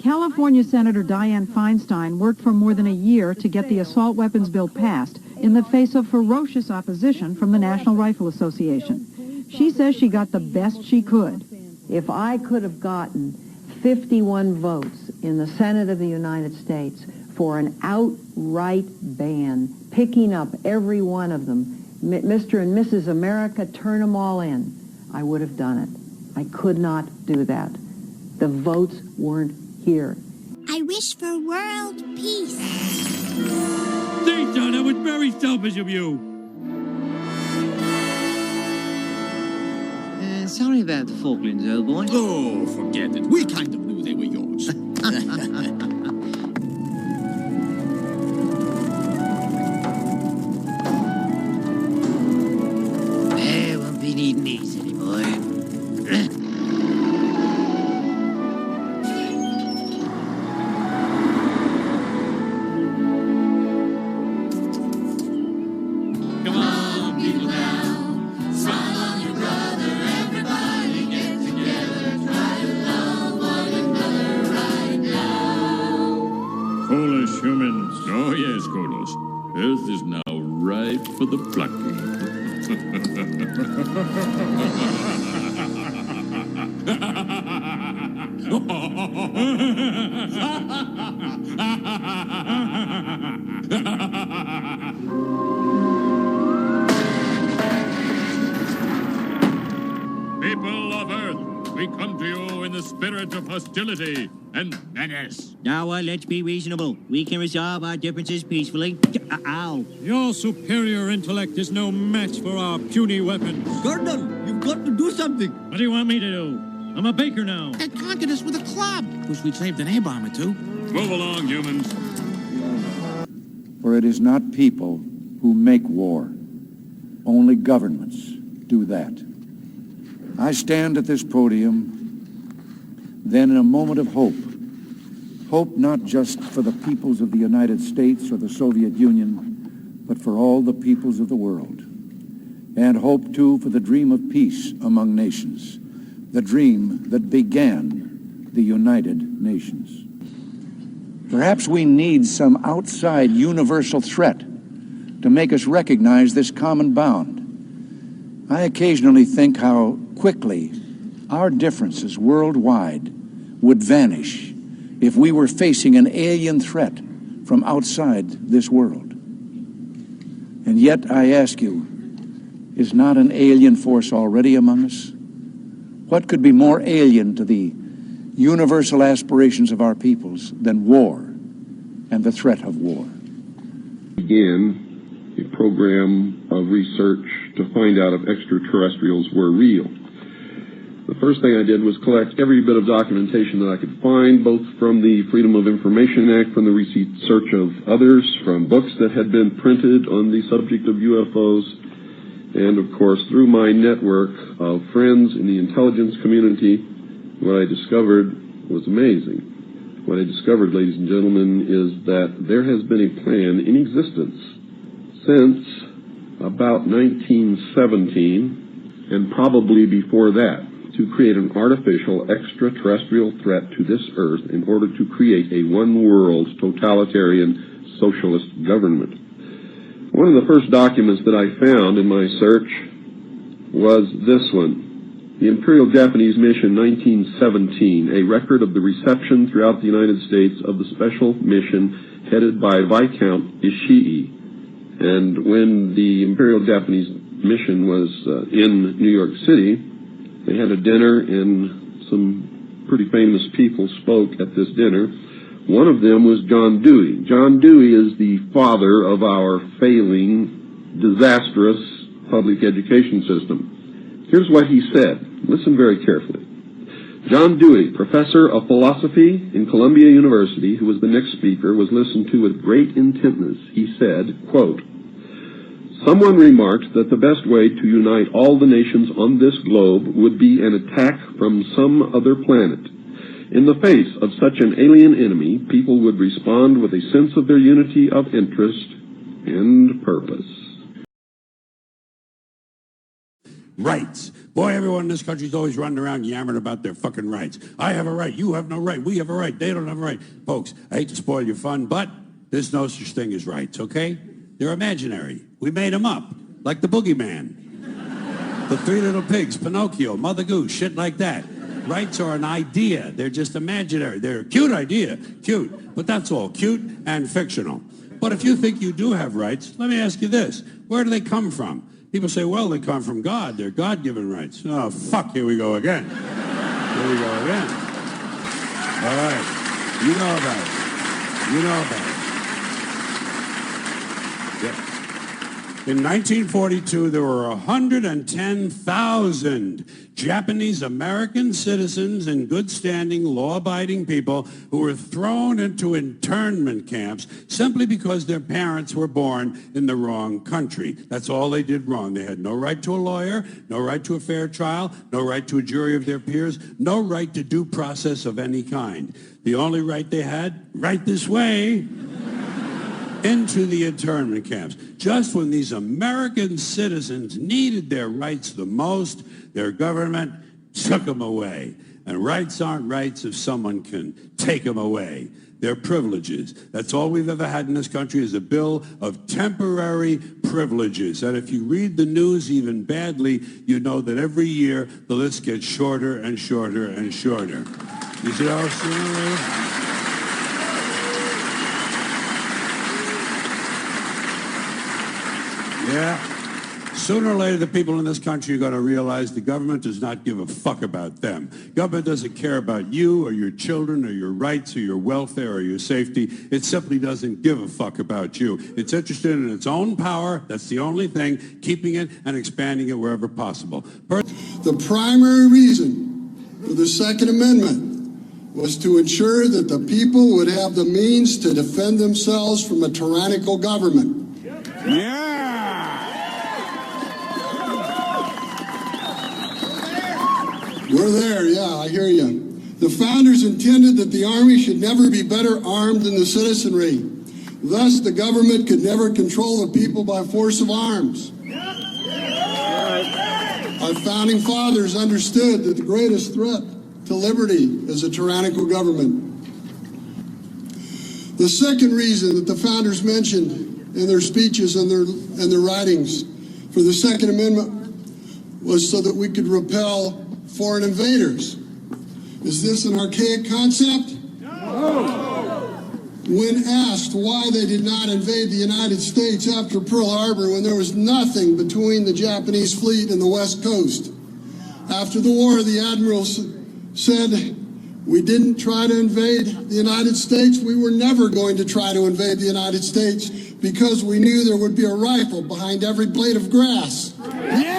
California Senator Dianne Feinstein worked for more than a year to get the assault weapons bill passed in the face of ferocious opposition from the National Rifle Association. She says she got the best she could. If I could have gotten 51 votes in the Senate of the United States for an outright ban, picking up every one of them, Mr. and Mrs. America, turn them all in, I would have done it. I could not do that. The votes weren't here. I wish for world peace. See, John, that was very selfish of you. Sorry about the Falklands, old boy. Oh, forget it. We kind of knew they were yours. Won't be needing these anymore. Come on, people now. Smile on your brother. Everybody get together. Try to love one another right now. Foolish humans. Oh, yes, Kolos. Earth is now ripe for the plucking. People of Earth, we come to you in the spirit of hostility and menace. Now, let's be reasonable. We can resolve our differences peacefully. Ow. Your superior intellect is no match for our puny weapons. Gordon, you've got to do something. What do you want me to do? I'm a baker now. They conquered us with a club. Wish we'd saved an A-bomb or two. Move along, humans. For it is not people who make war. Only governments do that. I stand at this podium, then in a moment of hope. Hope not just for the peoples of the United States or the Soviet Union, but for all the peoples of the world. And hope, too, for the dream of peace among nations, the dream that began the United Nations. Perhaps we need some outside universal threat to make us recognize this common bound. I occasionally think how quickly our differences worldwide would vanish if we were facing an alien threat from outside this world. And yet, I ask you, is not an alien force already among us? What could be more alien to the universal aspirations of our peoples than war and the threat of war? Began a program of research to find out if extraterrestrials were real. The first thing I did was collect every bit of documentation that I could find, both from the Freedom of Information Act, from the research of others, from books that had been printed on the subject of UFOs, and of course through my network of friends in the intelligence community. What I discovered was amazing. What I discovered, ladies and gentlemen, is that there has been a plan in existence since about 1917, and probably before that, to create an artificial extraterrestrial threat to this Earth in order to create a one-world totalitarian socialist government. One of the first documents that I found in my search was this one, the Imperial Japanese Mission 1917, a record of the reception throughout the United States of the special mission headed by Viscount Ishii. And when the Imperial Japanese Mission was in New York City, they had a dinner and some pretty famous people spoke at this dinner. One of them was John Dewey. John Dewey is the father of our failing, disastrous public education system. Here's what he said. Listen very carefully. John Dewey, professor of philosophy in Columbia University, who was the next speaker, was listened to with great intentness. He said, quote, "Someone remarked that the best way to unite all the nations on this globe would be an attack from some other planet. In the face of such an alien enemy, people would respond with a sense of their unity of interest and purpose." Rights. Boy, everyone in this country's always running around yammering about their fucking rights. I have a right. You have no right. We have a right. They don't have a right. Folks, I hate to spoil your fun, but there's no such thing as rights, okay? They're imaginary. We made them up, like the boogeyman. The Three Little Pigs, Pinocchio, Mother Goose, shit like that. Rights are an idea. They're just imaginary. They're a cute idea. Cute. But that's all. Cute and fictional. But if you think you do have rights, let me ask you this. Where do they come from? People say, well, they come from God. They're God-given rights. Oh, fuck, here we go again. Here we go again. All right. You know about it. You know about it. Yeah. In 1942, there were 110,000 Japanese American citizens and good-standing, law-abiding people who were thrown into internment camps simply because their parents were born in the wrong country. That's all they did wrong. They had no right to a lawyer, no right to a fair trial, no right to a jury of their peers, no right to due process of any kind. The only right they had, right this way, into the internment camps. Just when these American citizens needed their rights the most, their government took them away. And rights aren't rights if someone can take them away. They're privileges. That's all we've ever had in this country is a bill of temporary privileges. And if you read the news even badly, you know that every year the list gets shorter and shorter and shorter. You see how sooner or later? Yeah. Sooner or later, the people in this country are going to realize the government does not give a fuck about them. Government doesn't care about you or your children or your rights or your welfare or your safety. It simply doesn't give a fuck about you. It's interested in its own power. That's the only thing, keeping it and expanding it wherever possible. The primary reason for the Second Amendment was to ensure that the people would have the means to defend themselves from a tyrannical government. Yeah. We're there, yeah, I hear you. The founders intended that the Army should never be better armed than the citizenry. Thus, the government could never control the people by force of arms. Our founding fathers understood that the greatest threat to liberty is a tyrannical government. The second reason that the founders mentioned in their speeches and their writings for the Second Amendment was so that we could repel foreign invaders. Is this an archaic concept? No. When asked why they did not invade the United States after Pearl Harbor when there was nothing between the Japanese fleet and the West Coast, after the war, the admiral said, we didn't try to invade the United States. We were never going to try to invade the United States because we knew there would be a rifle behind every blade of grass. Yeah!